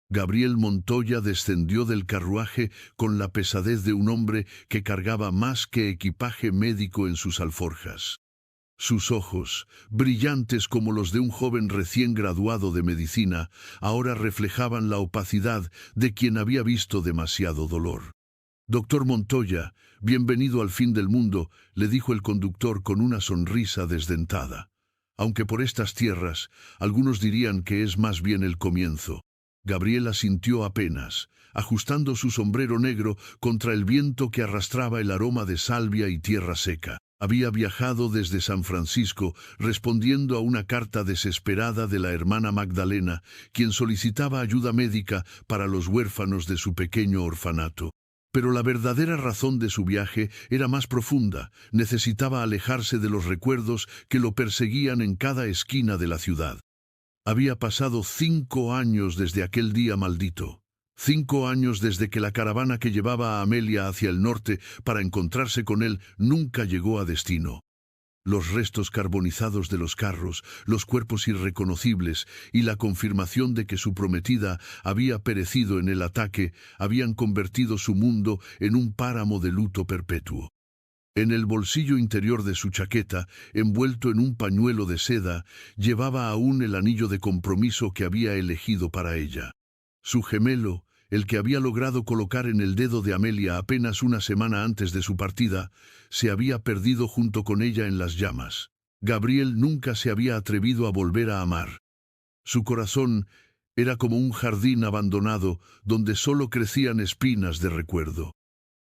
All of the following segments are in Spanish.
Gabriel Montoya descendió del carruaje con la pesadez de un hombre que cargaba más que equipaje médico en sus alforjas. Sus ojos, brillantes como los de un joven recién graduado de medicina, ahora reflejaban la opacidad de quien había visto demasiado dolor. «Doctor Montoya, bienvenido al fin del mundo», le dijo el conductor con una sonrisa desdentada. Aunque por estas tierras, algunos dirían que es más bien el comienzo. Gabriel asintió apenas, ajustando su sombrero negro contra el viento que arrastraba el aroma de salvia y tierra seca. Había viajado desde San Francisco respondiendo a una carta desesperada de la hermana Magdalena, quien solicitaba ayuda médica para los huérfanos de su pequeño orfanato. Pero la verdadera razón de su viaje era más profunda. Necesitaba alejarse de los recuerdos que lo perseguían en cada esquina de la ciudad. Había pasado 5 años desde aquel día maldito. 5 años desde que la caravana que llevaba a Amelia hacia el norte para encontrarse con él nunca llegó a destino. Los restos carbonizados de los carros, los cuerpos irreconocibles y la confirmación de que su prometida había perecido en el ataque habían convertido su mundo en un páramo de luto perpetuo. En el bolsillo interior de su chaqueta, envuelto en un pañuelo de seda, llevaba aún el anillo de compromiso que había elegido para ella. Su gemelo, el que había logrado colocar en el dedo de Amelia apenas una semana antes de su partida, se había perdido junto con ella en las llamas. Gabriel nunca se había atrevido a volver a amar. Su corazón era como un jardín abandonado donde solo crecían espinas de recuerdo.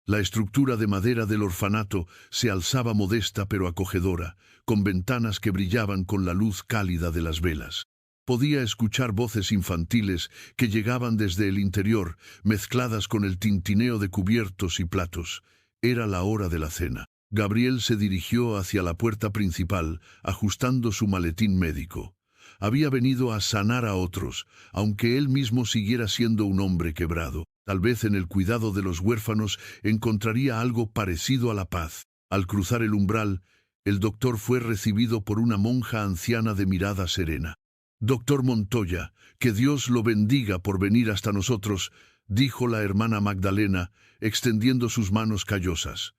La estructura de madera del orfanato se alzaba modesta pero acogedora, con ventanas que brillaban con la luz cálida de las velas. Podía escuchar voces infantiles que llegaban desde el interior, mezcladas con el tintineo de cubiertos y platos. Era la hora de la cena. Gabriel se dirigió hacia la puerta principal, ajustando su maletín médico. Había venido a sanar a otros, aunque él mismo siguiera siendo un hombre quebrado. Tal vez en el cuidado de los huérfanos encontraría algo parecido a la paz. Al cruzar el umbral, el doctor fue recibido por una monja anciana de mirada serena. «Doctor Montoya, que Dios lo bendiga por venir hasta nosotros», dijo la hermana Magdalena, extendiendo sus manos callosas.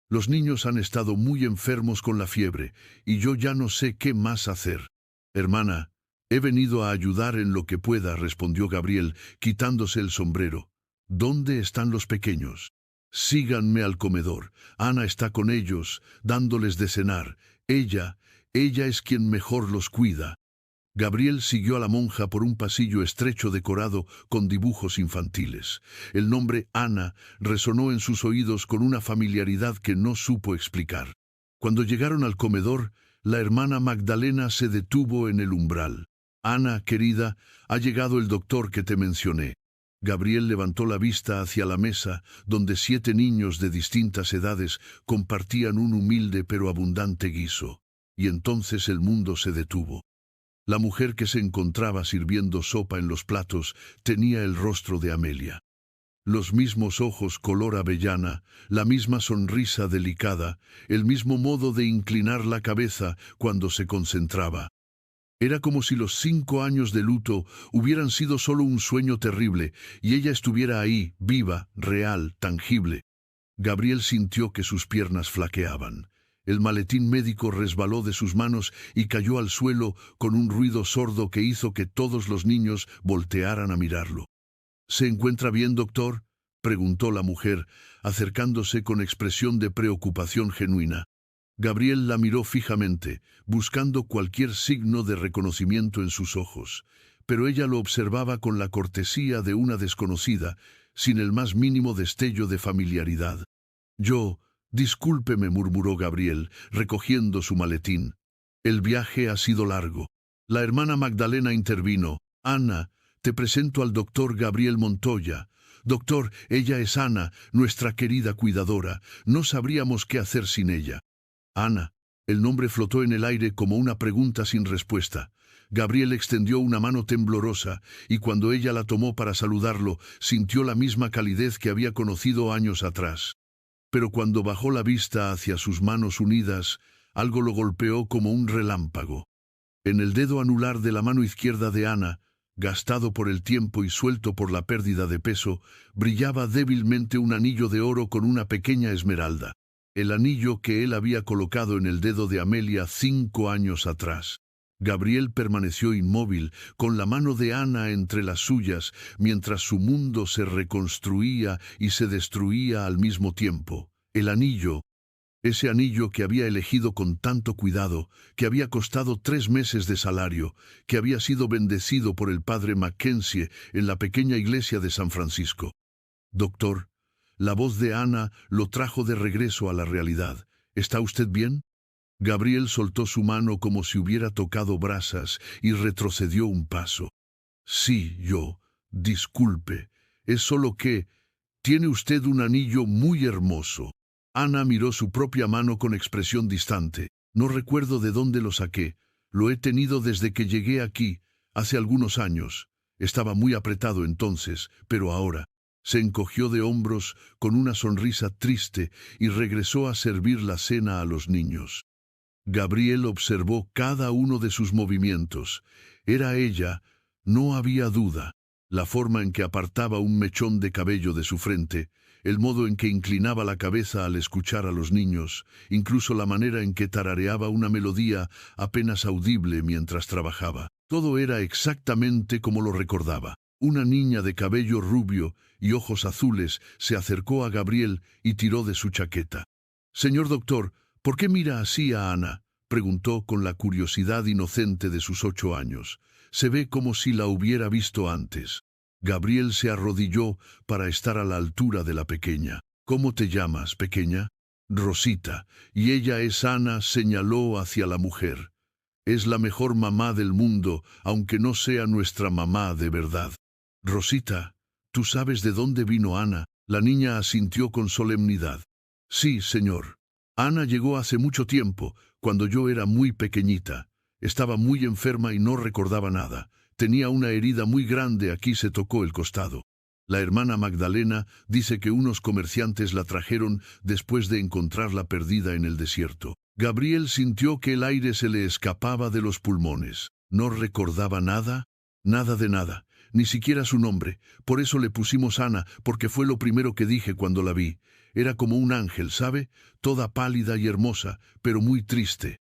«Los niños han estado muy enfermos con la fiebre, y yo ya no sé qué más hacer». «Hermana, he venido a ayudar en lo que pueda», respondió Gabriel, quitándose el sombrero. «¿Dónde están los pequeños? Síganme al comedor. Ana está con ellos, dándoles de cenar. Ella es quien mejor los cuida». Gabriel siguió a la monja por un pasillo estrecho decorado con dibujos infantiles. El nombre Ana resonó en sus oídos con una familiaridad que no supo explicar. Cuando llegaron al comedor, la hermana Magdalena se detuvo en el umbral. «Ana, querida, ha llegado el doctor que te mencioné». Gabriel levantó la vista hacia la mesa, donde 7 niños de distintas edades compartían un humilde pero abundante guiso. Y entonces el mundo se detuvo. La mujer que se encontraba sirviendo sopa en los platos tenía el rostro de Amelia. Los mismos ojos color avellana, la misma sonrisa delicada, el mismo modo de inclinar la cabeza cuando se concentraba. Era como si los 5 años de luto hubieran sido solo un sueño terrible y ella estuviera ahí, viva, real, tangible. Gabriel sintió que sus piernas flaqueaban. El maletín médico resbaló de sus manos y cayó al suelo con un ruido sordo que hizo que todos los niños voltearan a mirarlo. «¿Se encuentra bien, doctor?», preguntó la mujer, acercándose con expresión de preocupación genuina. Gabriel la miró fijamente, buscando cualquier signo de reconocimiento en sus ojos, pero ella lo observaba con la cortesía de una desconocida, sin el más mínimo destello de familiaridad. «Discúlpeme», murmuró Gabriel, recogiendo su maletín. «El viaje ha sido largo». La hermana Magdalena intervino. «Ana, te presento al doctor Gabriel Montoya». «Doctor, ella es Ana, nuestra querida cuidadora. No sabríamos qué hacer sin ella». «Ana». El nombre flotó en el aire como una pregunta sin respuesta. Gabriel extendió una mano temblorosa, y cuando ella la tomó para saludarlo, sintió la misma calidez que había conocido años atrás. Pero cuando bajó la vista hacia sus manos unidas, algo lo golpeó como un relámpago. En el dedo anular de la mano izquierda de Ana, Gastado por el tiempo y suelto por la pérdida de peso, brillaba débilmente un anillo de oro con una pequeña esmeralda. El anillo que él había colocado en el dedo de Amelia 5 años atrás. Gabriel permaneció inmóvil, con la mano de Ana entre las suyas, mientras su mundo se reconstruía y se destruía al mismo tiempo. El anillo, ese anillo que había elegido con tanto cuidado, que había costado 3 meses de salario, que había sido bendecido por el padre Mackenzie en la pequeña iglesia de San Francisco. Doctor, la voz de Ana lo trajo de regreso a la realidad. ¿Está usted bien? Gabriel soltó su mano como si hubiera tocado brasas y retrocedió un paso. Sí, disculpe, es solo que tiene usted un anillo muy hermoso. Ana miró su propia mano con expresión distante. No recuerdo de dónde lo saqué. Lo he tenido desde que llegué aquí, hace algunos años. Estaba muy apretado entonces, pero ahora. Se encogió de hombros con una sonrisa triste y regresó a servir la cena a los niños. Gabriel observó cada uno de sus movimientos. Era ella, no había duda. La forma en que apartaba un mechón de cabello de su frente, el modo en que inclinaba la cabeza al escuchar a los niños, incluso la manera en que tarareaba una melodía apenas audible mientras trabajaba. Todo era exactamente como lo recordaba. Una niña de cabello rubio y ojos azules se acercó a Gabriel y tiró de su chaqueta. «Señor doctor, ¿por qué mira así a Ana?», preguntó con la curiosidad inocente de sus 8 años. Se ve como si la hubiera visto antes. Gabriel se arrodilló para estar a la altura de la pequeña. «¿Cómo te llamas, pequeña?» «Rosita, y ella es Ana», señaló hacia la mujer. «Es la mejor mamá del mundo, aunque no sea nuestra mamá de verdad». «Rosita, ¿tú sabes de dónde vino Ana?», la niña asintió con solemnidad. «Sí, señor. Ana llegó hace mucho tiempo, cuando yo era muy pequeñita. Estaba muy enferma y no recordaba nada. Tenía una herida muy grande, aquí se tocó el costado. La hermana Magdalena dice que unos comerciantes la trajeron después de encontrarla perdida en el desierto». Gabriel sintió que el aire se le escapaba de los pulmones. ¿No recordaba nada? Nada de nada, ni siquiera su nombre. Por eso le pusimos Ana, porque fue lo primero que dije cuando la vi. Era como un ángel, ¿sabe? Toda pálida y hermosa, pero muy triste.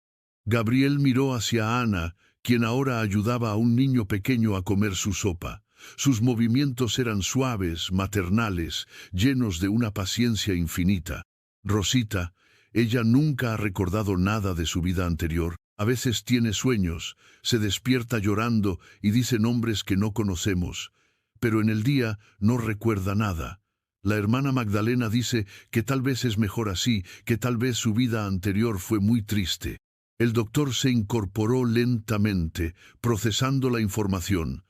Gabriel miró hacia Ana, quien ahora ayudaba a un niño pequeño a comer su sopa. Sus movimientos eran suaves, maternales, llenos de una paciencia infinita. Rosita, ella nunca ha recordado nada de su vida anterior. A veces tiene sueños, se despierta llorando y dice nombres que no conocemos. Pero en el día no recuerda nada. La hermana Magdalena dice que tal vez es mejor así, que tal vez su vida anterior fue muy triste. El doctor se incorporó lentamente, procesando la información.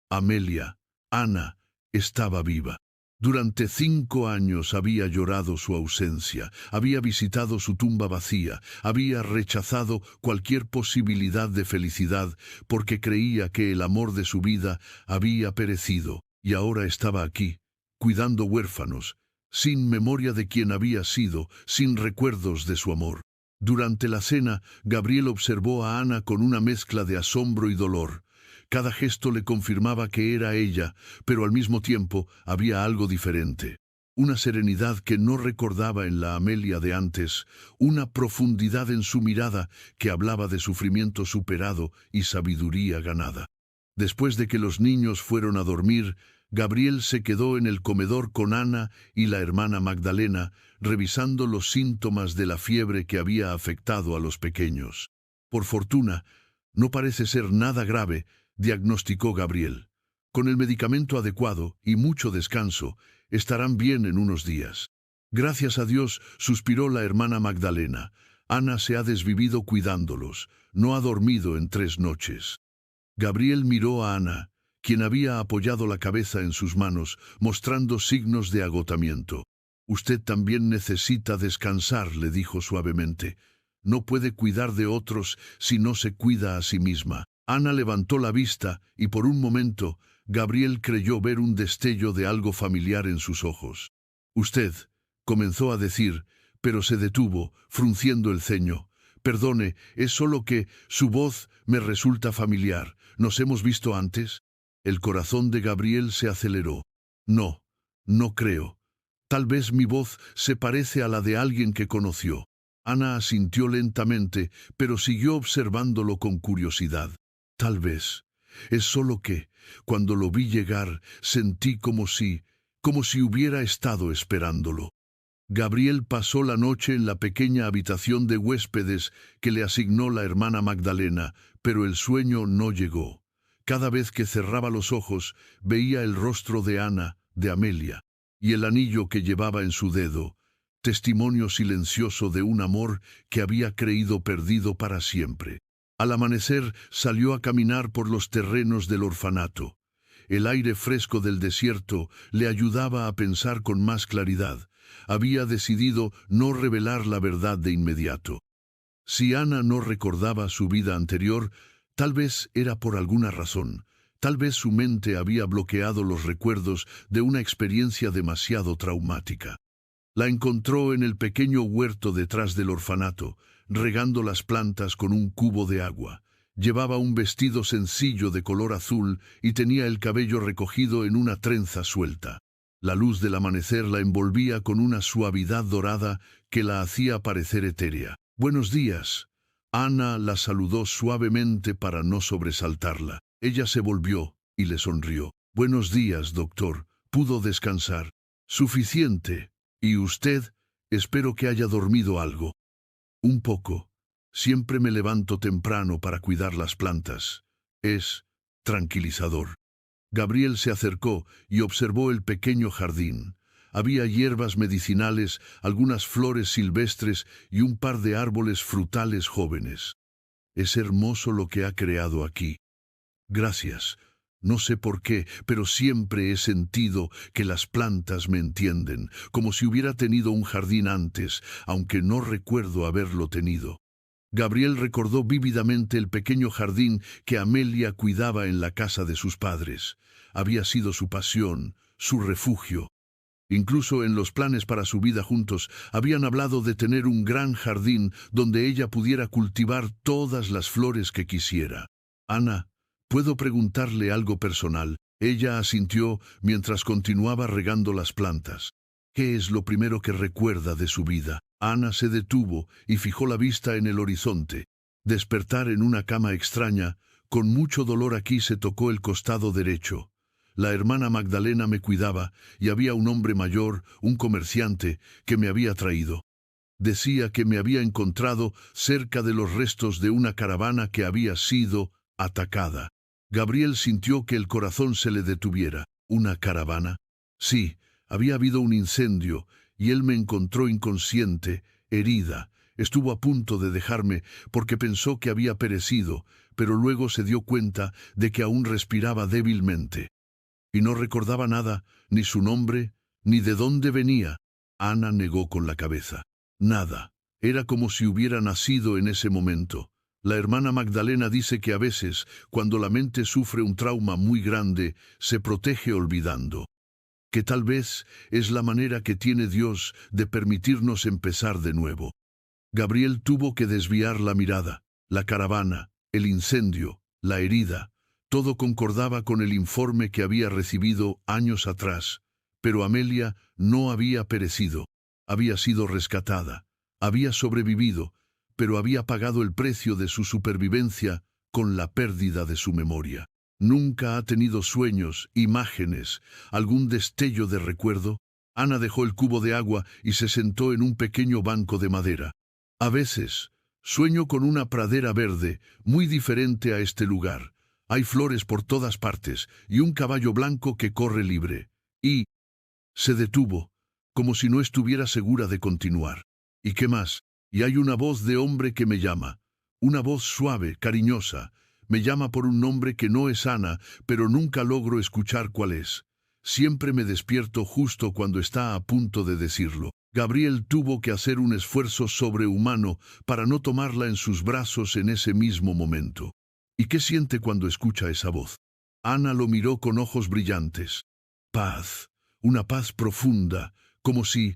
Amelia, Ana, estaba viva. Durante 5 años había llorado su ausencia, había visitado su tumba vacía, había rechazado cualquier posibilidad de felicidad porque creía que el amor de su vida había perecido, y ahora estaba aquí, cuidando huérfanos, sin memoria de quién había sido, sin recuerdos de su amor. Durante la cena, Gabriel observó a Ana con una mezcla de asombro y dolor. Cada gesto le confirmaba que era ella, pero al mismo tiempo había algo diferente. Una serenidad que no recordaba en la Amelia de antes, una profundidad en su mirada que hablaba de sufrimiento superado y sabiduría ganada. Después de que los niños fueron a dormir, Gabriel se quedó en el comedor con Ana y la hermana Magdalena, revisando los síntomas de la fiebre que había afectado a los pequeños. Por fortuna, no parece ser nada grave, diagnosticó Gabriel. Con el medicamento adecuado y mucho descanso, estarán bien en unos días. Gracias a Dios, suspiró la hermana Magdalena. Ana se ha desvivido cuidándolos, no ha dormido en 3 noches. Gabriel miró a Ana, quien había apoyado la cabeza en sus manos, mostrando signos de agotamiento. Usted también necesita descansar, le dijo suavemente. No puede cuidar de otros si no se cuida a sí misma. Ana levantó la vista y por un momento Gabriel creyó ver un destello de algo familiar en sus ojos. Usted, comenzó a decir, pero se detuvo, frunciendo el ceño. Perdone, es solo que su voz me resulta familiar. ¿Nos hemos visto antes? El corazón de Gabriel se aceleró. No, no creo. Tal vez mi voz se parece a la de alguien que conoció. Ana asintió lentamente, pero siguió observándolo con curiosidad. Tal vez. Es solo que, cuando lo vi llegar, sentí como si hubiera estado esperándolo. Gabriel pasó la noche en la pequeña habitación de huéspedes que le asignó la hermana Magdalena, pero el sueño no llegó. Cada vez que cerraba los ojos, veía el rostro de Ana, de Amelia, y el anillo que llevaba en su dedo, testimonio silencioso de un amor que había creído perdido para siempre. Al amanecer salió a caminar por los terrenos del orfanato. El aire fresco del desierto le ayudaba a pensar con más claridad. Había decidido no revelar la verdad de inmediato. Si Ana no recordaba su vida anterior, tal vez era por alguna razón. Tal vez su mente había bloqueado los recuerdos de una experiencia demasiado traumática. La encontró en el pequeño huerto detrás del orfanato, regando las plantas con un cubo de agua. Llevaba un vestido sencillo de color azul y tenía el cabello recogido en una trenza suelta. La luz del amanecer la envolvía con una suavidad dorada que la hacía parecer etérea. «Buenos días». Ana la saludó suavemente para no sobresaltarla. Ella se volvió y le sonrió. «Buenos días, doctor. ¿Pudo descansar?» «Suficiente. ¿Y usted? Espero que haya dormido algo». «Un poco. Siempre me levanto temprano para cuidar las plantas. Es tranquilizador». Gabriel se acercó y observó el pequeño jardín. Había hierbas medicinales, algunas flores silvestres y un par de árboles frutales jóvenes. «Es hermoso lo que ha creado aquí». «Gracias. No sé por qué, pero siempre he sentido que las plantas me entienden, como si hubiera tenido un jardín antes, aunque no recuerdo haberlo tenido». Gabriel recordó vívidamente el pequeño jardín que Amelia cuidaba en la casa de sus padres. Había sido su pasión, su refugio. Incluso en los planes para su vida juntos, habían hablado de tener un gran jardín donde ella pudiera cultivar todas las flores que quisiera. «Ana, ¿puedo preguntarle algo personal?». Ella asintió mientras continuaba regando las plantas. «¿Qué es lo primero que recuerda de su vida?». Ana se detuvo y fijó la vista en el horizonte. Despertar en una cama extraña, con mucho dolor aquí se tocó el costado derecho. La hermana Magdalena me cuidaba y había un hombre mayor, un comerciante, que me había traído. Decía que me había encontrado cerca de los restos de una caravana que había sido atacada. Gabriel sintió que el corazón se le detuviera. ¿Una caravana? Sí, había habido un incendio y él me encontró inconsciente, herida. Estuvo a punto de dejarme porque pensó que había perecido, pero luego se dio cuenta de que aún respiraba débilmente. Y no recordaba nada, ni su nombre, ni de dónde venía. Ana negó con la cabeza. Nada. Era como si hubiera nacido en ese momento. La hermana Magdalena dice que a veces, cuando la mente sufre un trauma muy grande, se protege olvidando. Que tal vez es la manera que tiene Dios de permitirnos empezar de nuevo. Gabriel tuvo que desviar la mirada. La caravana, el incendio, la herida, todo concordaba con el informe que había recibido años atrás. Pero Amelia no había perecido. Había sido rescatada. Había sobrevivido, pero había pagado el precio de su supervivencia con la pérdida de su memoria. ¿Nunca ha tenido sueños, imágenes, algún destello de recuerdo? Ana dejó el cubo de agua y se sentó en un pequeño banco de madera. A veces, sueño con una pradera verde, muy diferente a este lugar. Hay flores por todas partes y un caballo blanco que corre libre. Y se detuvo, como si no estuviera segura de continuar. ¿Y qué más? Y hay una voz de hombre que me llama. Una voz suave, cariñosa. Me llama por un nombre que no es Ana, pero nunca logro escuchar cuál es. Siempre me despierto justo cuando está a punto de decirlo. Gabriel tuvo que hacer un esfuerzo sobrehumano para no tomarla en sus brazos en ese mismo momento. ¿Y qué siente cuando escucha esa voz? Ana lo miró con ojos brillantes. Paz, una paz profunda, como si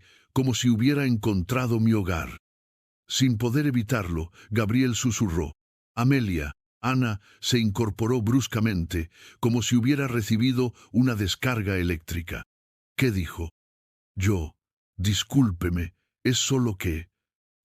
hubiera encontrado mi hogar. Sin poder evitarlo, Gabriel susurró. Amelia, Ana se incorporó bruscamente, como si hubiera recibido una descarga eléctrica. ¿Qué dijo? Yo. Discúlpeme, es solo que...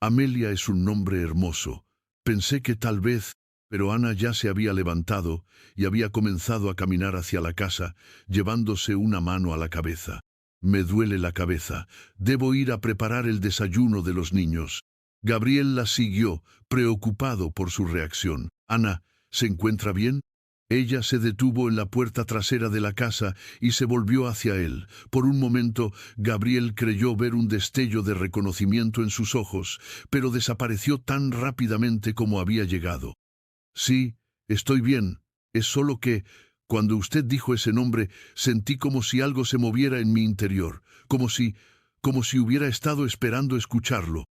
Amelia es un nombre hermoso. Pensé que tal vez... Pero Ana ya se había levantado y había comenzado a caminar hacia la casa, llevándose una mano a la cabeza. Me duele la cabeza. Debo ir a preparar el desayuno de los niños. Gabriel la siguió, preocupado por su reacción. Ana, ¿se encuentra bien? Ella se detuvo en la puerta trasera de la casa y se volvió hacia él. Por un momento, Gabriel creyó ver un destello de reconocimiento en sus ojos, pero desapareció tan rápidamente como había llegado. Sí, estoy bien. Es solo que, cuando usted dijo ese nombre, sentí como si algo se moviera en mi interior, como si hubiera estado esperando escucharlo.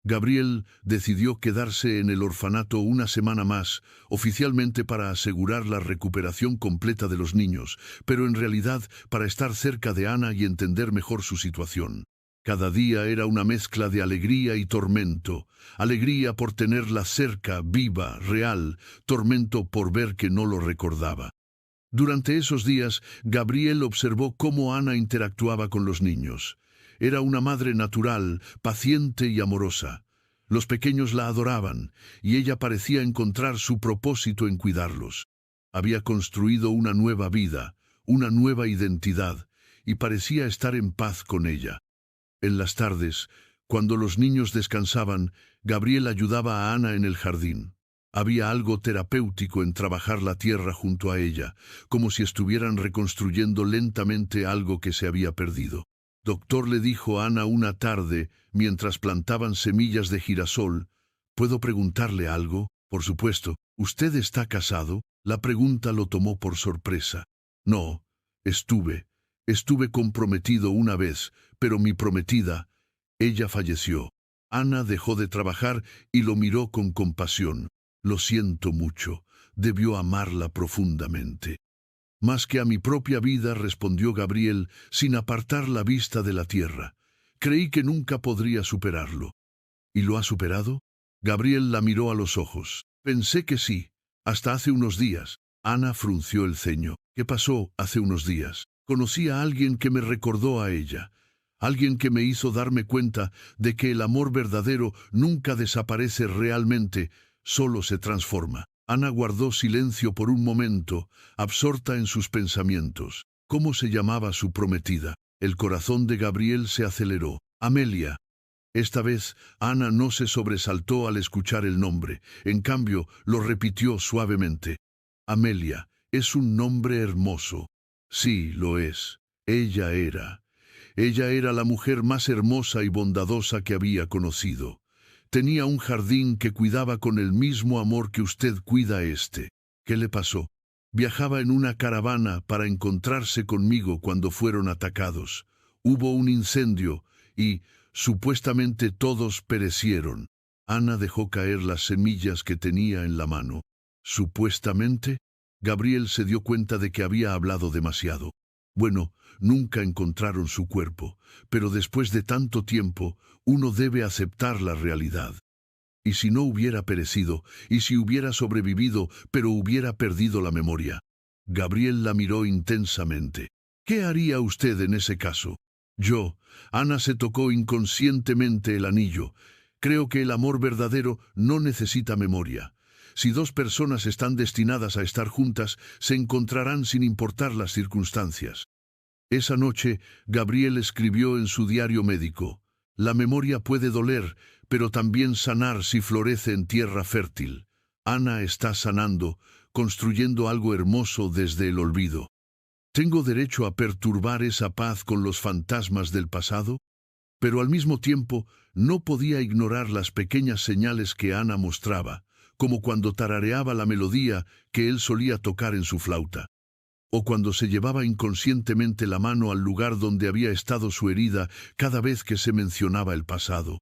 Gabriel decidió quedarse en el orfanato una semana más, oficialmente para asegurar la recuperación completa de los niños, pero en realidad para estar cerca de Ana y entender mejor su situación. Cada día era una mezcla de alegría y tormento. Alegría por tenerla cerca, viva, real, tormento por ver que no lo recordaba. Durante esos días, Gabriel observó cómo Ana interactuaba con los niños. Era una madre natural, paciente y amorosa. Los pequeños la adoraban, y ella parecía encontrar su propósito en cuidarlos. Había construido una nueva vida, una nueva identidad, y parecía estar en paz con ella. En las tardes, cuando los niños descansaban, Gabriel ayudaba a Ana en el jardín. Había algo terapéutico en trabajar la tierra junto a ella, como si estuvieran reconstruyendo lentamente algo que se había perdido. Doctor le dijo a Ana una tarde, mientras plantaban semillas de girasol, ¿puedo preguntarle algo? Por supuesto. ¿Usted está casado? La pregunta lo tomó por sorpresa. No, estuve comprometido una vez, pero mi prometida, ella falleció. Ana dejó de trabajar y lo miró con compasión. Lo siento mucho, debió amarla profundamente. Más que a mi propia vida, respondió Gabriel, sin apartar la vista de la tierra. Creí que nunca podría superarlo. ¿Y lo ha superado? Gabriel la miró a los ojos. Pensé que sí, hasta hace unos días. Ana frunció el ceño. ¿Qué pasó hace unos días? Conocí a alguien que me recordó a ella. Alguien que me hizo darme cuenta de que el amor verdadero nunca desaparece realmente, solo se transforma. Ana guardó silencio por un momento, absorta en sus pensamientos. ¿Cómo se llamaba su prometida? El corazón de Gabriel se aceleró. Amelia. Esta vez, Ana no se sobresaltó al escuchar el nombre. En cambio, lo repitió suavemente. Amelia, es un nombre hermoso. Sí, lo es. Ella era la mujer más hermosa y bondadosa que había conocido. Tenía un jardín que cuidaba con el mismo amor que usted cuida este. ¿Qué le pasó? Viajaba en una caravana para encontrarse conmigo cuando fueron atacados. Hubo un incendio y, supuestamente, todos perecieron. Ana dejó caer las semillas que tenía en la mano. ¿Supuestamente? Gabriel se dio cuenta de que había hablado demasiado. Bueno, nunca encontraron su cuerpo, pero después de tanto tiempo, uno debe aceptar la realidad. ¿Y si no hubiera perecido? ¿Y si hubiera sobrevivido, pero hubiera perdido la memoria? Gabriel la miró intensamente. ¿Qué haría usted en ese caso? Yo. Ana se tocó inconscientemente el anillo. Creo que el amor verdadero no necesita memoria. Si dos personas están destinadas a estar juntas, se encontrarán sin importar las circunstancias. Esa noche, Gabriel escribió en su diario médico: la memoria puede doler, pero también sanar si florece en tierra fértil. Ana está sanando, construyendo algo hermoso desde el olvido. ¿Tengo derecho a perturbar esa paz con los fantasmas del pasado? Pero al mismo tiempo, no podía ignorar las pequeñas señales que Ana mostraba, como cuando tarareaba la melodía que él solía tocar en su flauta, o cuando se llevaba inconscientemente la mano al lugar donde había estado su herida cada vez que se mencionaba el pasado,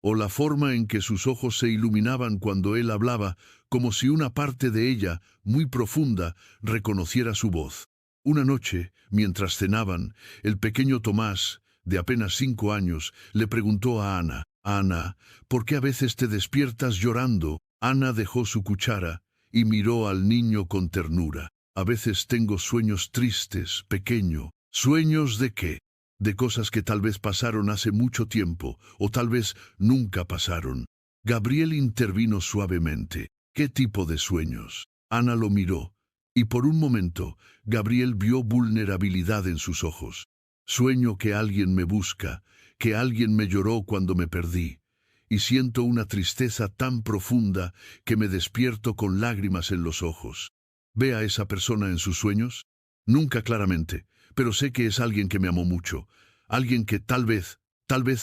o la forma en que sus ojos se iluminaban cuando él hablaba, como si una parte de ella, muy profunda, reconociera su voz. Una noche, mientras cenaban, el pequeño Tomás, de apenas 5 años, le preguntó a Ana: Ana, ¿por qué a veces te despiertas llorando? Ana dejó su cuchara y miró al niño con ternura. A veces tengo sueños tristes, pequeño. ¿Sueños de qué? De cosas que tal vez pasaron hace mucho tiempo, o tal vez nunca pasaron. Gabriel intervino suavemente. ¿Qué tipo de sueños? Ana lo miró, y por un momento, Gabriel vio vulnerabilidad en sus ojos. Sueño que alguien me busca, que alguien me lloró cuando me perdí, y siento una tristeza tan profunda que me despierto con lágrimas en los ojos. ¿Ve a esa persona en sus sueños? Nunca claramente, pero sé que es alguien que me amó mucho, alguien que tal vez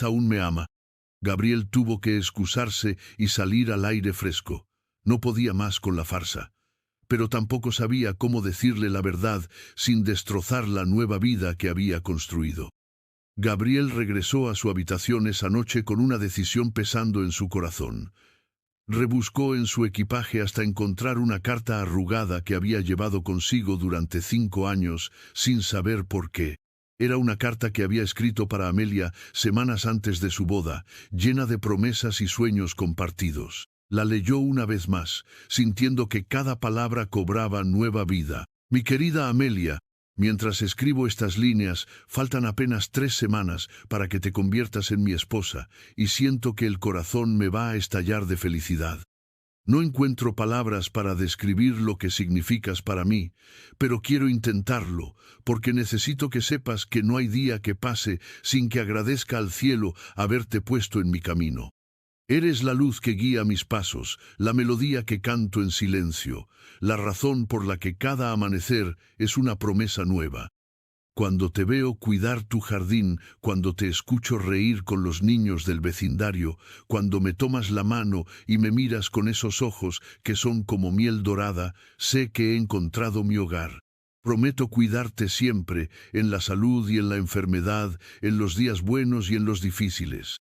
aún me ama. Gabriel tuvo que excusarse y salir al aire fresco. No podía más con la farsa, pero tampoco sabía cómo decirle la verdad sin destrozar la nueva vida que había construido. Gabriel regresó a su habitación esa noche con una decisión pesando en su corazón. Rebuscó en su equipaje hasta encontrar una carta arrugada que había llevado consigo durante 5 años, sin saber por qué. Era una carta que había escrito para Amelia semanas antes de su boda, llena de promesas y sueños compartidos. La leyó una vez más, sintiendo que cada palabra cobraba nueva vida. Mi querida Amelia, mientras escribo estas líneas, faltan apenas 3 semanas para que te conviertas en mi esposa, y siento que el corazón me va a estallar de felicidad. No encuentro palabras para describir lo que significas para mí, pero quiero intentarlo, porque necesito que sepas que no hay día que pase sin que agradezca al cielo haberte puesto en mi camino. Eres la luz que guía mis pasos, la melodía que canto en silencio, la razón por la que cada amanecer es una promesa nueva. Cuando te veo cuidar tu jardín, cuando te escucho reír con los niños del vecindario, cuando me tomas la mano y me miras con esos ojos que son como miel dorada, sé que he encontrado mi hogar. Prometo cuidarte siempre, en la salud y en la enfermedad, en los días buenos y en los difíciles.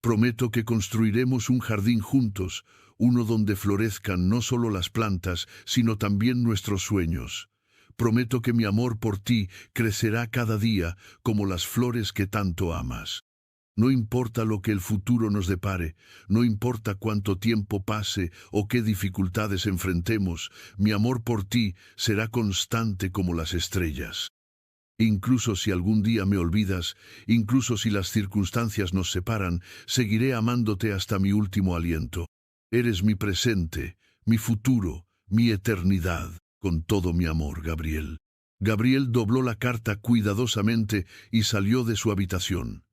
Prometo que construiremos un jardín juntos, uno donde florezcan no solo las plantas, sino también nuestros sueños. Prometo que mi amor por ti crecerá cada día como las flores que tanto amas. No importa lo que el futuro nos depare, no importa cuánto tiempo pase o qué dificultades enfrentemos, mi amor por ti será constante como las estrellas. Incluso si algún día me olvidas, incluso si las circunstancias nos separan, seguiré amándote hasta mi último aliento. Eres mi presente, mi futuro, mi eternidad. Con todo mi amor, Gabriel. Gabriel dobló la carta cuidadosamente y salió de su habitación.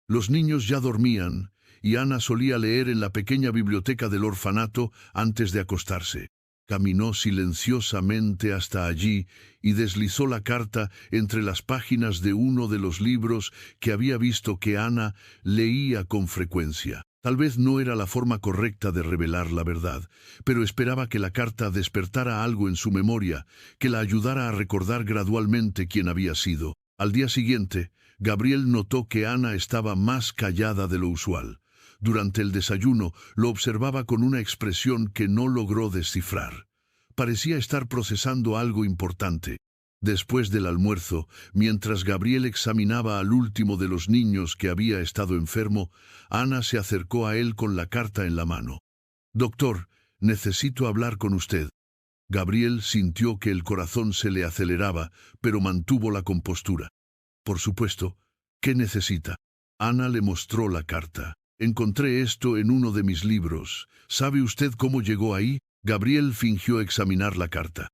Los niños ya dormían, y Ana solía leer en la pequeña biblioteca del orfanato antes de acostarse. Caminó silenciosamente hasta allí y deslizó la carta entre las páginas de uno de los libros que había visto que Ana leía con frecuencia. Tal vez no era la forma correcta de revelar la verdad, pero esperaba que la carta despertara algo en su memoria, que la ayudara a recordar gradualmente quién había sido. Al día siguiente, Gabriel notó que Ana estaba más callada de lo usual. Durante el desayuno, lo observaba con una expresión que no logró descifrar. Parecía estar procesando algo importante. Después del almuerzo, mientras Gabriel examinaba al último de los niños que había estado enfermo, Ana se acercó a él con la carta en la mano. «Doctor, necesito hablar con usted». Gabriel sintió que el corazón se le aceleraba, pero mantuvo la compostura. «Por supuesto, ¿qué necesita?» Ana le mostró la carta. «Encontré esto en uno de mis libros. ¿Sabe usted cómo llegó ahí?» Gabriel fingió examinar la carta.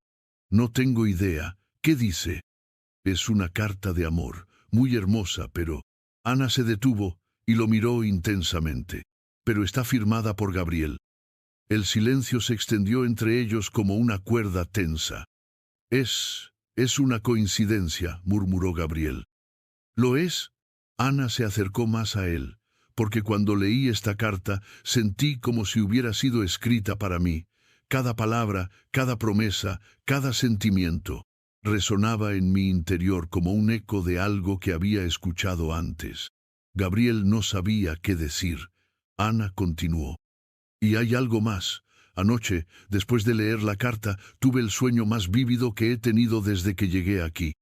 «No tengo idea. ¿Qué dice?» «Es una carta de amor, muy hermosa, pero...» Ana se detuvo y lo miró intensamente. «Pero está firmada por Gabriel». El silencio se extendió entre ellos como una cuerda tensa. Es una coincidencia», murmuró Gabriel. «¿Lo es?» Ana se acercó más a él, porque cuando leí esta carta sentí como si hubiera sido escrita para mí. Cada palabra, cada promesa, cada sentimiento resonaba en mi interior como un eco de algo que había escuchado antes. Gabriel no sabía qué decir. Ana continuó. «Y hay algo más. Anoche, después de leer la carta, tuve el sueño más vívido que he tenido desde que llegué aquí.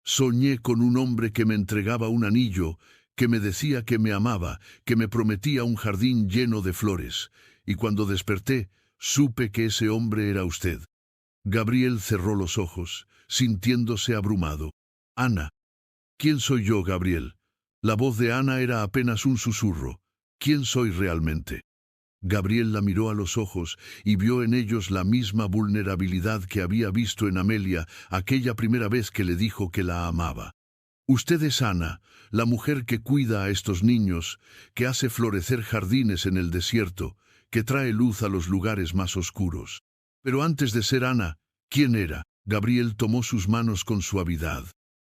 Soñé con un hombre que me entregaba un anillo, que me decía que me amaba, que me prometía un jardín lleno de flores. Y cuando desperté, supe que ese hombre era usted. Gabriel cerró los ojos, sintiéndose abrumado. Ana. ¿Quién soy yo, Gabriel? La voz de Ana era apenas un susurro. ¿Quién soy realmente? Gabriel la miró a los ojos y vio en ellos la misma vulnerabilidad que había visto en Amelia aquella primera vez que le dijo que la amaba. Usted es Ana, la mujer que cuida a estos niños, que hace florecer jardines en el desierto, que trae luz a los lugares más oscuros. Pero antes de ser Ana, ¿quién era? Gabriel tomó sus manos con suavidad.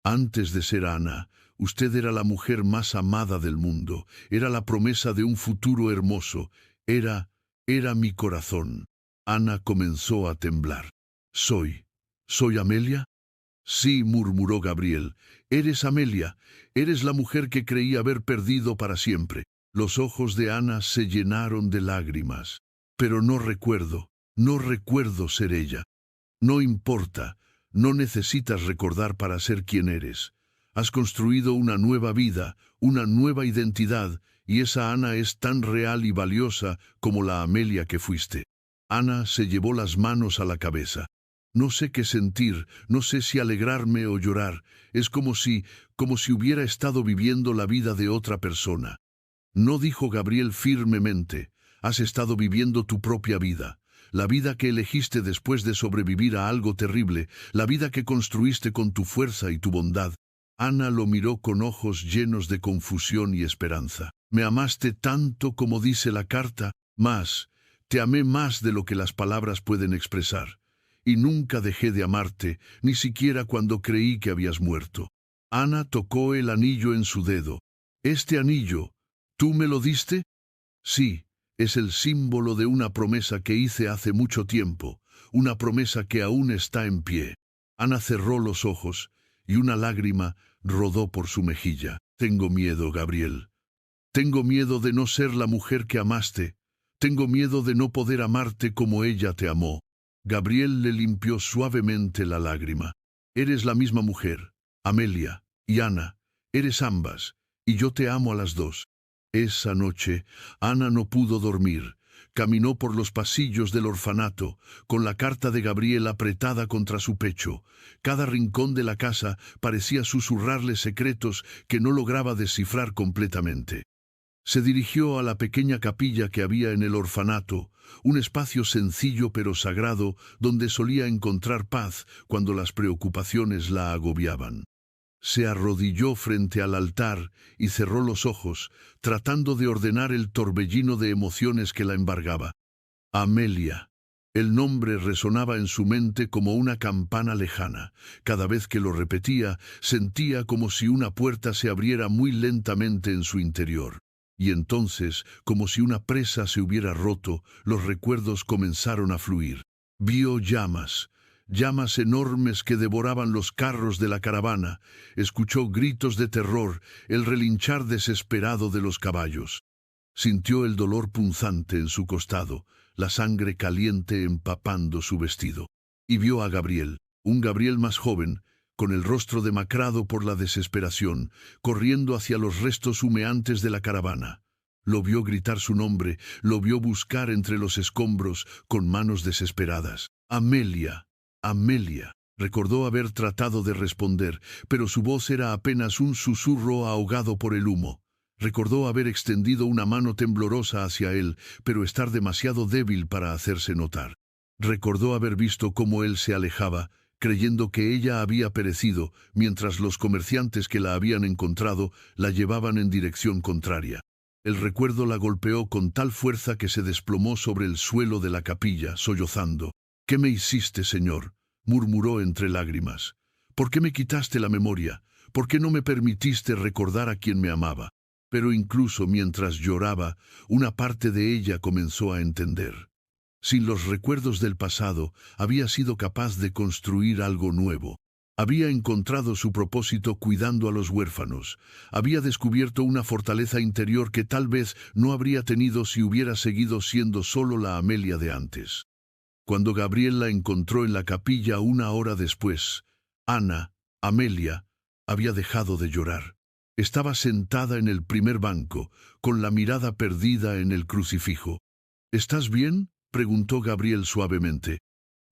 Antes de ser Ana, usted era la mujer más amada del mundo, era la promesa de un futuro hermoso, era mi corazón. Ana comenzó a temblar. ¿Soy Amelia? Sí, murmuró Gabriel, eres Amelia, eres la mujer que creí haber perdido para siempre. Los ojos de Ana se llenaron de lágrimas. Pero no recuerdo ser ella. No importa, no necesitas recordar para ser quien eres. Has construido una nueva vida, una nueva identidad, y esa Ana es tan real y valiosa como la Amelia que fuiste. Ana se llevó las manos a la cabeza. No sé qué sentir, no sé si alegrarme o llorar. Es como si hubiera estado viviendo la vida de otra persona. No, dijo Gabriel firmemente, has estado viviendo tu propia vida. La vida que elegiste después de sobrevivir a algo terrible, la vida que construiste con tu fuerza y tu bondad. Ana lo miró con ojos llenos de confusión y esperanza. Me amaste tanto como dice la carta, te amé más de lo que las palabras pueden expresar. Y nunca dejé de amarte, ni siquiera cuando creí que habías muerto. Ana tocó el anillo en su dedo. ¿Este anillo, tú me lo diste? Sí, es el símbolo de una promesa que hice hace mucho tiempo, una promesa que aún está en pie. Ana cerró los ojos, y una lágrima rodó por su mejilla. Tengo miedo, Gabriel. Tengo miedo de no ser la mujer que amaste. Tengo miedo de no poder amarte como ella te amó. Gabriel le limpió suavemente la lágrima. Eres la misma mujer, Amelia y Ana. Eres ambas, y yo te amo a las dos. Esa noche, Ana no pudo dormir. Caminó por los pasillos del orfanato, con la carta de Gabriel apretada contra su pecho. Cada rincón de la casa parecía susurrarle secretos que no lograba descifrar completamente. Se dirigió a la pequeña capilla que había en el orfanato, un espacio sencillo pero sagrado donde solía encontrar paz cuando las preocupaciones la agobiaban. Se arrodilló frente al altar y cerró los ojos, tratando de ordenar el torbellino de emociones que la embargaba. Amelia. El nombre resonaba en su mente como una campana lejana. Cada vez que lo repetía, sentía como si una puerta se abriera muy lentamente en su interior. Y entonces, como si una presa se hubiera roto, los recuerdos comenzaron a fluir. Vio llamas enormes que devoraban los carros de la caravana. Escuchó gritos de terror, el relinchar desesperado de los caballos. Sintió el dolor punzante en su costado, la sangre caliente empapando su vestido. Y vio a Gabriel, un Gabriel más joven, con el rostro demacrado por la desesperación, corriendo hacia los restos humeantes de la caravana. Lo vio gritar su nombre, lo vio buscar entre los escombros con manos desesperadas. Amelia, Amelia. Recordó haber tratado de responder, pero su voz era apenas un susurro ahogado por el humo. Recordó haber extendido una mano temblorosa hacia él, pero estar demasiado débil para hacerse notar. Recordó haber visto cómo él se alejaba, creyendo que ella había perecido, mientras los comerciantes que la habían encontrado la llevaban en dirección contraria. El recuerdo la golpeó con tal fuerza que se desplomó sobre el suelo de la capilla, sollozando. «¿Qué me hiciste, Señor?», murmuró entre lágrimas. «¿Por qué me quitaste la memoria? ¿Por qué no me permitiste recordar a quien me amaba?». Pero incluso mientras lloraba, una parte de ella comenzó a entender. Sin los recuerdos del pasado, había sido capaz de construir algo nuevo. Había encontrado su propósito cuidando a los huérfanos. Había descubierto una fortaleza interior que tal vez no habría tenido si hubiera seguido siendo solo la Amelia de antes. Cuando Gabriel la encontró en la capilla una hora después, Ana, Amelia, había dejado de llorar. Estaba sentada en el primer banco, con la mirada perdida en el crucifijo. «¿Estás bien?», preguntó Gabriel suavemente.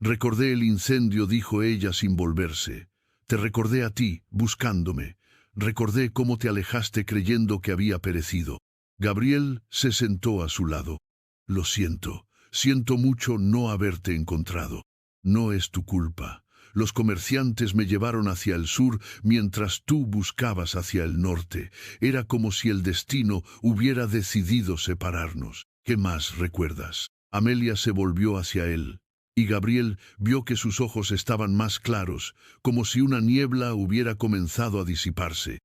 Recordé el incendio, dijo ella sin volverse. Te recordé a ti, buscándome. Recordé cómo te alejaste creyendo que había perecido. Gabriel se sentó a su lado. Lo siento. Siento mucho no haberte encontrado. No es tu culpa. Los comerciantes me llevaron hacia el sur mientras tú buscabas hacia el norte. Era como si el destino hubiera decidido separarnos. ¿Qué más recuerdas? Amelia se volvió hacia él, y Gabriel vio que sus ojos estaban más claros, como si una niebla hubiera comenzado a disiparse.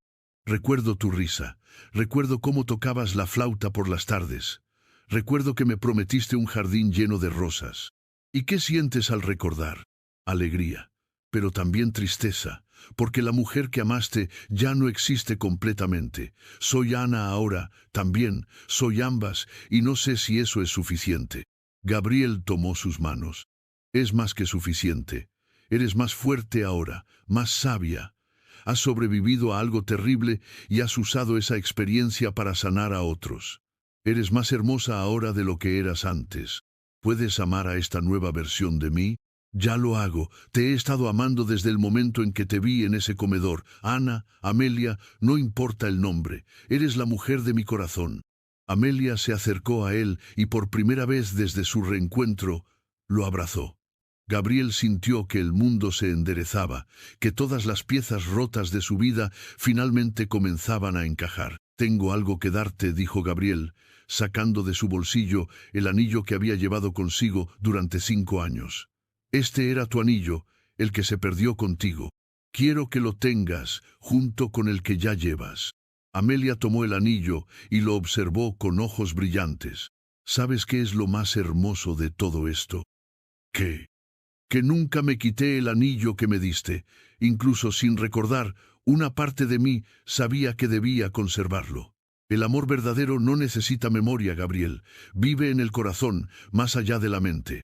Recuerdo tu risa. Recuerdo cómo tocabas la flauta por las tardes. Recuerdo que me prometiste un jardín lleno de rosas. ¿Y qué sientes al recordar? Alegría, pero también tristeza, porque la mujer que amaste ya no existe completamente. Soy Ana ahora, también, soy ambas, y no sé si eso es suficiente. Gabriel tomó sus manos. Es más que suficiente. Eres más fuerte ahora, más sabia. Has sobrevivido a algo terrible y has usado esa experiencia para sanar a otros. Eres más hermosa ahora de lo que eras antes. ¿Puedes amar a esta nueva versión de mí? Ya lo hago. Te he estado amando desde el momento en que te vi en ese comedor. Ana, Amelia, no importa el nombre. Eres la mujer de mi corazón. Amelia se acercó a él y por primera vez desde su reencuentro, lo abrazó. Gabriel sintió que el mundo se enderezaba, que todas las piezas rotas de su vida finalmente comenzaban a encajar. Tengo algo que darte, dijo Gabriel, sacando de su bolsillo el anillo que había llevado consigo durante 5 años. Este era tu anillo, el que se perdió contigo. Quiero que lo tengas junto con el que ya llevas. Amelia tomó el anillo y lo observó con ojos brillantes. ¿Sabes qué es lo más hermoso de todo esto? ¿Qué? Que nunca me quité el anillo que me diste. Incluso sin recordar, una parte de mí sabía que debía conservarlo. El amor verdadero no necesita memoria, Gabriel. Vive en el corazón, más allá de la mente.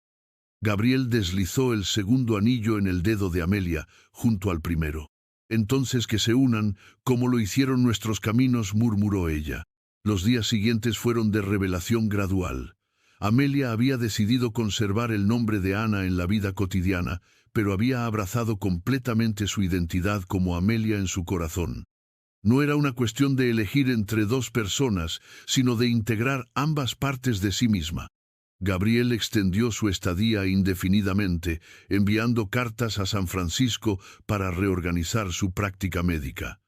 Gabriel deslizó el segundo anillo en el dedo de Amelia, junto al primero. Entonces que se unan, como lo hicieron nuestros caminos, murmuró ella. Los días siguientes fueron de revelación gradual. Amelia había decidido conservar el nombre de Ana en la vida cotidiana, pero había abrazado completamente su identidad como Amelia en su corazón. No era una cuestión de elegir entre dos personas, sino de integrar ambas partes de sí misma. Gabriel extendió su estadía indefinidamente, enviando cartas a San Francisco para reorganizar su práctica médica.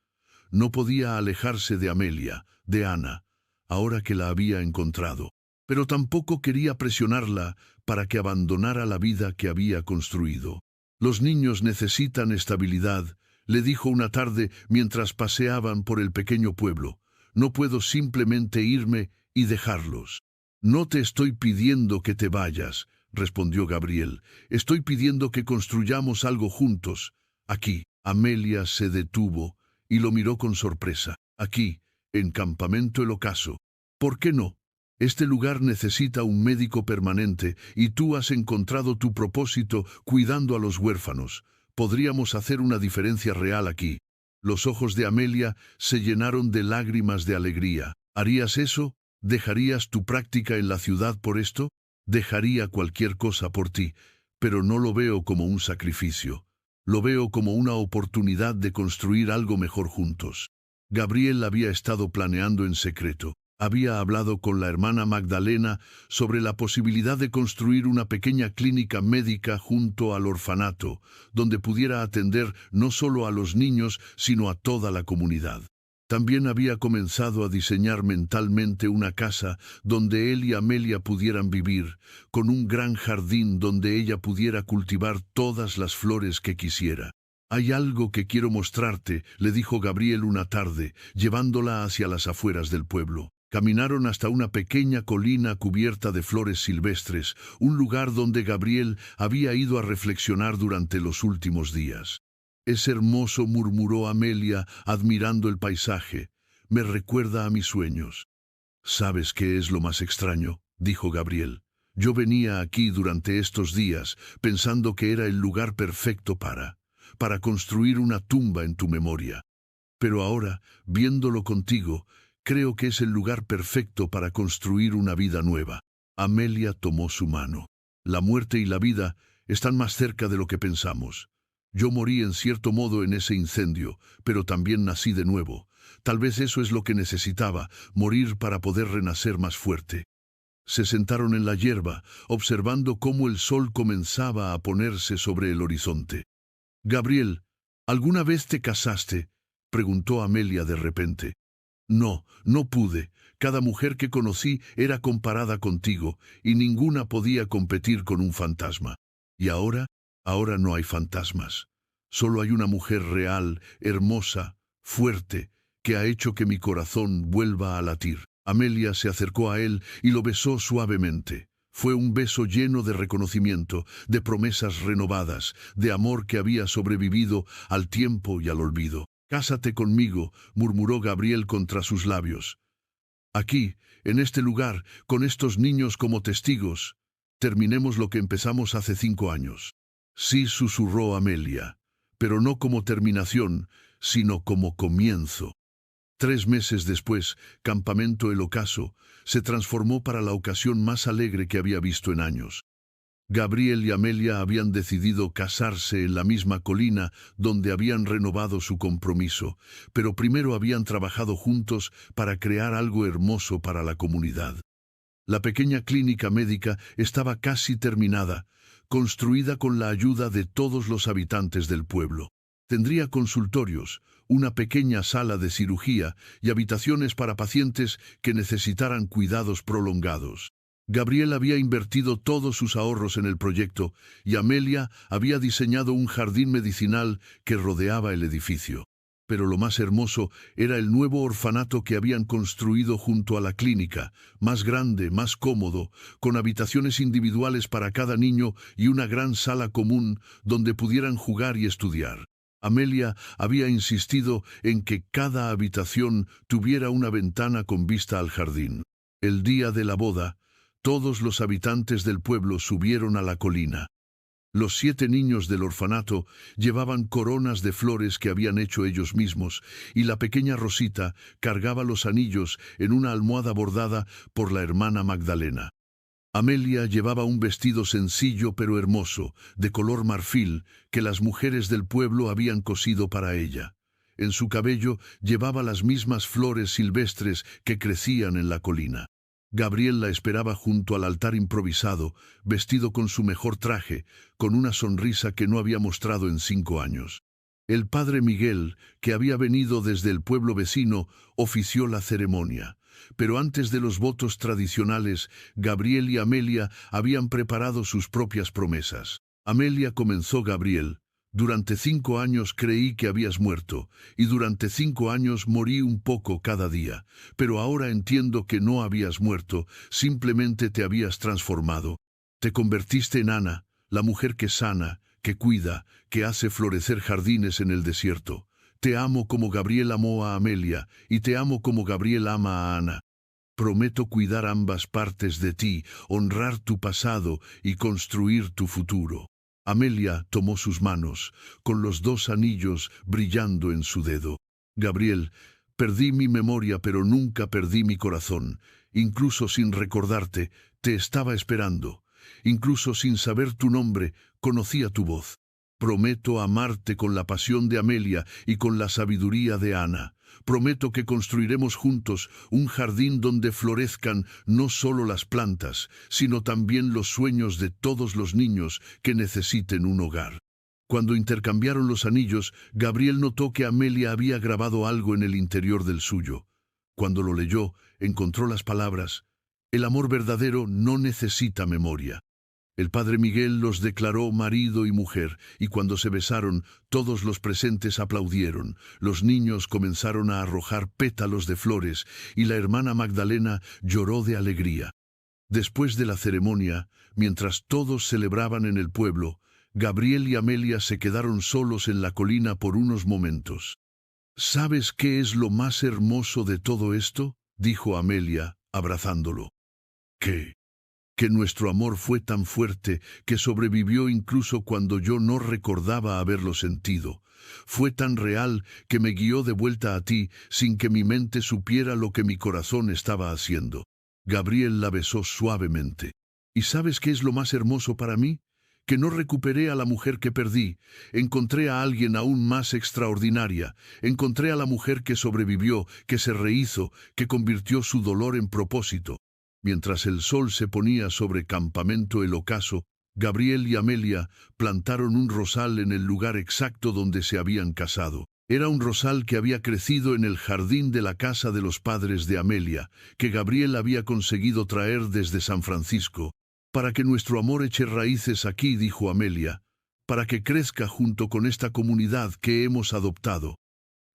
No podía alejarse de Amelia, de Ana, ahora que la había encontrado, pero tampoco quería presionarla para que abandonara la vida que había construido. Los niños necesitan estabilidad, le dijo una tarde mientras paseaban por el pequeño pueblo. No puedo simplemente irme y dejarlos. No te estoy pidiendo que te vayas, respondió Gabriel. Estoy pidiendo que construyamos algo juntos. Aquí. Amelia se detuvo y lo miró con sorpresa. Aquí, en Campamento El Ocaso. ¿Por qué no? Este lugar necesita un médico permanente y tú has encontrado tu propósito cuidando a los huérfanos. Podríamos hacer una diferencia real aquí. Los ojos de Amelia se llenaron de lágrimas de alegría. ¿Harías eso? ¿Dejarías tu práctica en la ciudad por esto? Dejaría cualquier cosa por ti, pero no lo veo como un sacrificio. Lo veo como una oportunidad de construir algo mejor juntos. Gabriel había estado planeando en secreto. Había hablado con la hermana Magdalena sobre la posibilidad de construir una pequeña clínica médica junto al orfanato, donde pudiera atender no solo a los niños, sino a toda la comunidad. También había comenzado a diseñar mentalmente una casa donde él y Amelia pudieran vivir, con un gran jardín donde ella pudiera cultivar todas las flores que quisiera. Hay algo que quiero mostrarte, le dijo Gabriel una tarde, llevándola hacia las afueras del pueblo. Caminaron hasta una pequeña colina cubierta de flores silvestres, un lugar donde Gabriel había ido a reflexionar durante los últimos días. Es hermoso, murmuró Amelia, admirando el paisaje. Me recuerda a mis sueños. ¿Sabes qué es lo más extraño?, dijo Gabriel. Yo venía aquí durante estos días, pensando que era el lugar perfecto para construir una tumba en tu memoria. Pero ahora, viéndolo contigo, creo que es el lugar perfecto para construir una vida nueva. Amelia tomó su mano. La muerte y la vida Están más cerca de lo que pensamos. Yo morí en cierto modo en ese incendio, pero también nací de nuevo. Tal vez eso es lo que necesitaba, morir para poder renacer más fuerte. Se sentaron en la hierba, observando cómo el sol comenzaba a ponerse sobre el horizonte. Gabriel, ¿alguna vez te casaste?, preguntó Amelia de repente. No, no pude. Cada mujer que conocí era comparada contigo, y ninguna podía competir con un fantasma. ¿Y ahora? Ahora no hay fantasmas. Solo hay una mujer real, hermosa, fuerte, que ha hecho que mi corazón vuelva a latir. Amelia se acercó a él y lo besó suavemente. Fue un beso lleno de reconocimiento, de promesas renovadas, de amor que había sobrevivido al tiempo y al olvido. «Cásate conmigo», murmuró Gabriel contra sus labios. «Aquí, en este lugar, con estos niños como testigos, terminemos lo que empezamos hace 5 años». «Sí», susurró Amelia, «pero no como terminación, sino como comienzo». 3 meses después, Campamento El Ocaso se transformó para la ocasión más alegre que había visto en años. Gabriel y Amelia habían decidido casarse en la misma colina donde habían renovado su compromiso, pero primero habían trabajado juntos para crear algo hermoso para la comunidad. La pequeña clínica médica estaba casi terminada, construida con la ayuda de todos los habitantes del pueblo. Tendría consultorios, una pequeña sala de cirugía y habitaciones para pacientes que necesitaran cuidados prolongados. Gabriel había invertido todos sus ahorros en el proyecto y Amelia había diseñado un jardín medicinal que rodeaba el edificio. Pero lo más hermoso era el nuevo orfanato que habían construido junto a la clínica, más grande, más cómodo, con habitaciones individuales para cada niño y una gran sala común donde pudieran jugar y estudiar. Amelia había insistido en que cada habitación tuviera una ventana con vista al jardín. El día de la boda, todos los habitantes del pueblo subieron a la colina. Los 7 niños del orfanato llevaban coronas de flores que habían hecho ellos mismos, y la pequeña Rosita cargaba los anillos en una almohada bordada por la hermana Magdalena. Amelia llevaba un vestido sencillo pero hermoso, de color marfil, que las mujeres del pueblo habían cosido para ella. En su cabello llevaba las mismas flores silvestres que crecían en la colina. Gabriel la esperaba junto al altar improvisado, vestido con su mejor traje, con una sonrisa que no había mostrado en 5 años. El padre Miguel, que había venido desde el pueblo vecino, ofició la ceremonia. Pero antes de los votos tradicionales, Gabriel y Amelia habían preparado sus propias promesas. Amelia comenzó: «Gabriel, durante 5 años creí que habías muerto, y durante 5 años morí un poco cada día, pero ahora entiendo que no habías muerto, simplemente te habías transformado. Te convertiste en Ana, la mujer que sana, que cuida, que hace florecer jardines en el desierto. Te amo como Gabriel amó a Amelia, y te amo como Gabriel ama a Ana. Prometo cuidar ambas partes de ti, honrar tu pasado y construir tu futuro». Amelia tomó sus manos, con los 2 anillos brillando en su dedo. «Gabriel, perdí mi memoria pero nunca perdí mi corazón. Incluso sin recordarte, te estaba esperando. Incluso sin saber tu nombre, conocía tu voz. Prometo amarte con la pasión de Amelia y con la sabiduría de Ana. Prometo que construiremos juntos un jardín donde florezcan no solo las plantas, sino también los sueños de todos los niños que necesiten un hogar». Cuando intercambiaron los anillos, Gabriel notó que Amelia había grabado algo en el interior del suyo. Cuando lo leyó, encontró las palabras: «El amor verdadero no necesita memoria». El padre Miguel los declaró marido y mujer, y cuando se besaron, todos los presentes aplaudieron. Los niños comenzaron a arrojar pétalos de flores, y la hermana Magdalena lloró de alegría. Después de la ceremonia, mientras todos celebraban en el pueblo, Gabriel y Amelia se quedaron solos en la colina por unos momentos. «¿Sabes qué es lo más hermoso de todo esto?», dijo Amelia, abrazándolo. «¿Qué?». «Que nuestro amor fue tan fuerte que sobrevivió incluso cuando yo no recordaba haberlo sentido. Fue tan real que me guió de vuelta a ti sin que mi mente supiera lo que mi corazón estaba haciendo». Gabriel la besó suavemente. «¿Y sabes qué es lo más hermoso para mí? que no recuperé a la mujer que perdí, encontré a alguien aún más extraordinaria, encontré a la mujer que sobrevivió, que se rehizo, que convirtió su dolor en propósito. Mientras el sol se ponía sobre Campamento El Ocaso, Gabriel y Amelia plantaron un rosal en el lugar exacto donde se habían casado. Era un rosal que había crecido en el jardín de la casa de los padres de Amelia, que Gabriel había conseguido traer desde San Francisco. Para que nuestro amor eche raíces aquí, dijo Amelia, para que crezca junto con esta comunidad que hemos adoptado.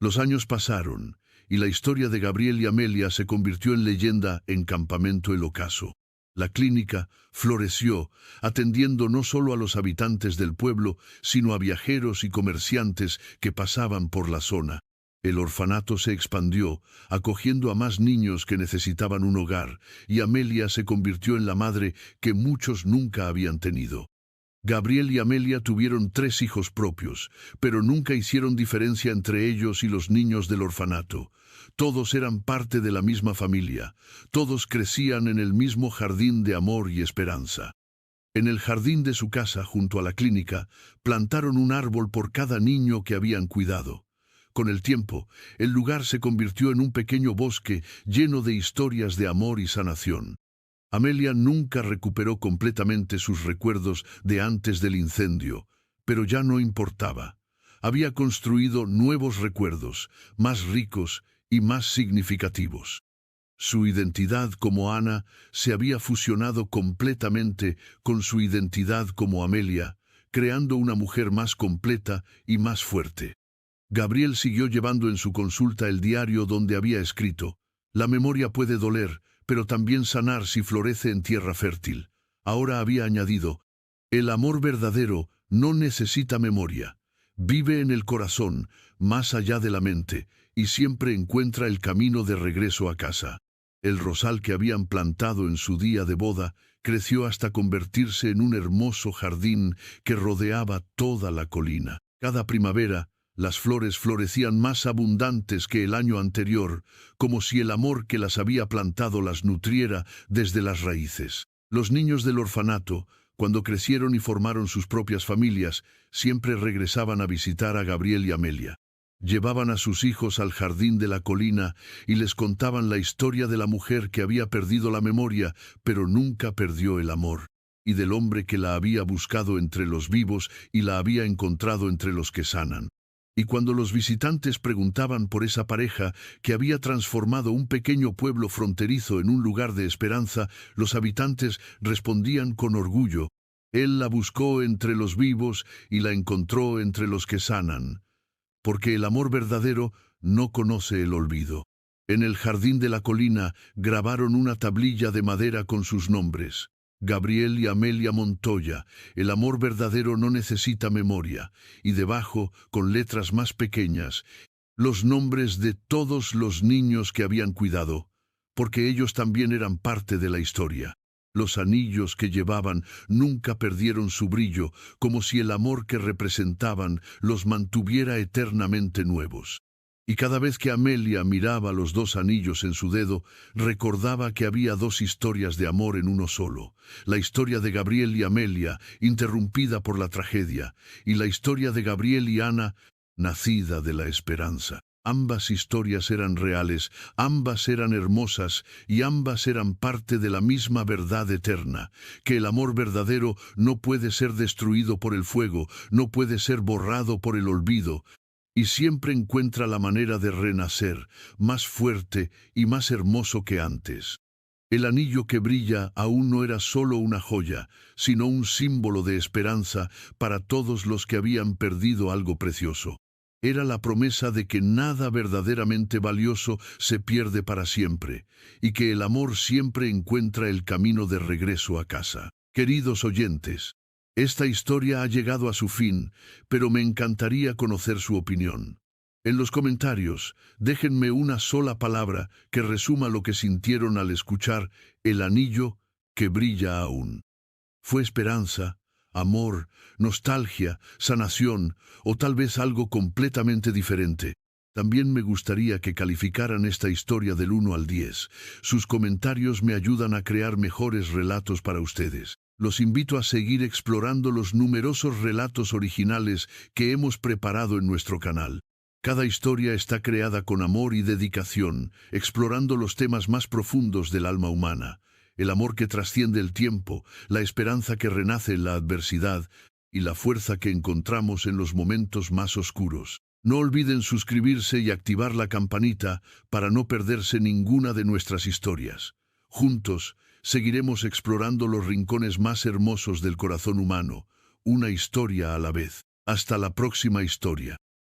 Los años pasaron, y la historia de Gabriel y Amelia se convirtió en leyenda en Campamento El Ocaso. La clínica floreció, atendiendo no solo a los habitantes del pueblo, sino a viajeros y comerciantes que pasaban por la zona. El orfanato se expandió, acogiendo a más niños que necesitaban un hogar, y Amelia se convirtió en la madre que muchos nunca habían tenido. Gabriel y Amelia tuvieron 3 hijos propios, pero nunca hicieron diferencia entre ellos y los niños del orfanato. Todos eran parte de la misma familia, todos crecían en el mismo jardín de amor y esperanza. En el jardín de su casa, junto a la clínica, plantaron un árbol por cada niño que habían cuidado. Con el tiempo, el lugar se convirtió en un pequeño bosque lleno de historias de amor y sanación. Amelia nunca recuperó completamente sus recuerdos de antes del incendio, pero ya no importaba. Había construido nuevos recuerdos, más ricos y más significativos. Su identidad como Ana se había fusionado completamente con su identidad como Amelia, creando una mujer más completa y más fuerte. Gabriel siguió llevando en su consulta el diario donde había escrito: «La memoria puede doler, pero también sanar si florece en tierra fértil». Ahora había añadido: «El amor verdadero no necesita memoria. Vive en el corazón, más allá de la mente, y siempre encuentra el camino de regreso a casa». El rosal que habían plantado en su día de boda creció hasta convertirse en un hermoso jardín que rodeaba toda la colina. Cada primavera, las flores florecían más abundantes que el año anterior, como si el amor que las había plantado las nutriera desde las raíces. Los niños del orfanato, cuando crecieron y formaron sus propias familias, siempre regresaban a visitar a Gabriel y Amelia. Llevaban a sus hijos al jardín de la colina y les contaban la historia de la mujer que había perdido la memoria, pero nunca perdió el amor, y del hombre que la había buscado entre los vivos y la había encontrado entre los que sanan. Y cuando los visitantes preguntaban por esa pareja que había transformado un pequeño pueblo fronterizo en un lugar de esperanza, los habitantes respondían con orgullo: «Él la buscó entre los vivos y la encontró entre los que sanan». Porque el amor verdadero no conoce el olvido. En el jardín de la colina grabaron una tablilla de madera con sus nombres: Gabriel y Amelia Montoya, el amor verdadero no necesita memoria, y debajo, con letras más pequeñas, los nombres de todos los niños que habían cuidado, porque ellos también eran parte de la historia. Los anillos que llevaban nunca perdieron su brillo, como si el amor que representaban los mantuviera eternamente nuevos. Y cada vez que Amelia miraba los 2 anillos en su dedo, recordaba que había 2 historias de amor en uno solo: la historia de Gabriel y Amelia, interrumpida por la tragedia, y la historia de Gabriel y Ana, nacida de la esperanza. Ambas historias eran reales, ambas eran hermosas y ambas eran parte de la misma verdad eterna, que el amor verdadero no puede ser destruido por el fuego, no puede ser borrado por el olvido, y siempre encuentra la manera de renacer, más fuerte y más hermoso que antes. El anillo que brilla aún no era solo una joya, sino un símbolo de esperanza para todos los que habían perdido algo precioso. Era la promesa de que nada verdaderamente valioso se pierde para siempre, y que el amor siempre encuentra el camino de regreso a casa. Queridos oyentes, esta historia ha llegado a su fin, pero me encantaría conocer su opinión. En los comentarios, déjenme una sola palabra que resuma lo que sintieron al escuchar El anillo que brilla aún. ¿Fue esperanza, amor, nostalgia, sanación o tal vez algo completamente diferente? También me gustaría que calificaran esta historia del 1 al 10. Sus comentarios me ayudan a crear mejores relatos para ustedes. Los invito a seguir explorando los numerosos relatos originales que hemos preparado en nuestro canal. Cada historia está creada con amor y dedicación, explorando los temas más profundos del alma humana. El amor que trasciende el tiempo, la esperanza que renace en la adversidad y la fuerza que encontramos en los momentos más oscuros. No olviden suscribirse y activar la campanita para no perderse ninguna de nuestras historias. Juntos, seguiremos explorando los rincones más hermosos del corazón humano, una historia a la vez. Hasta la próxima historia.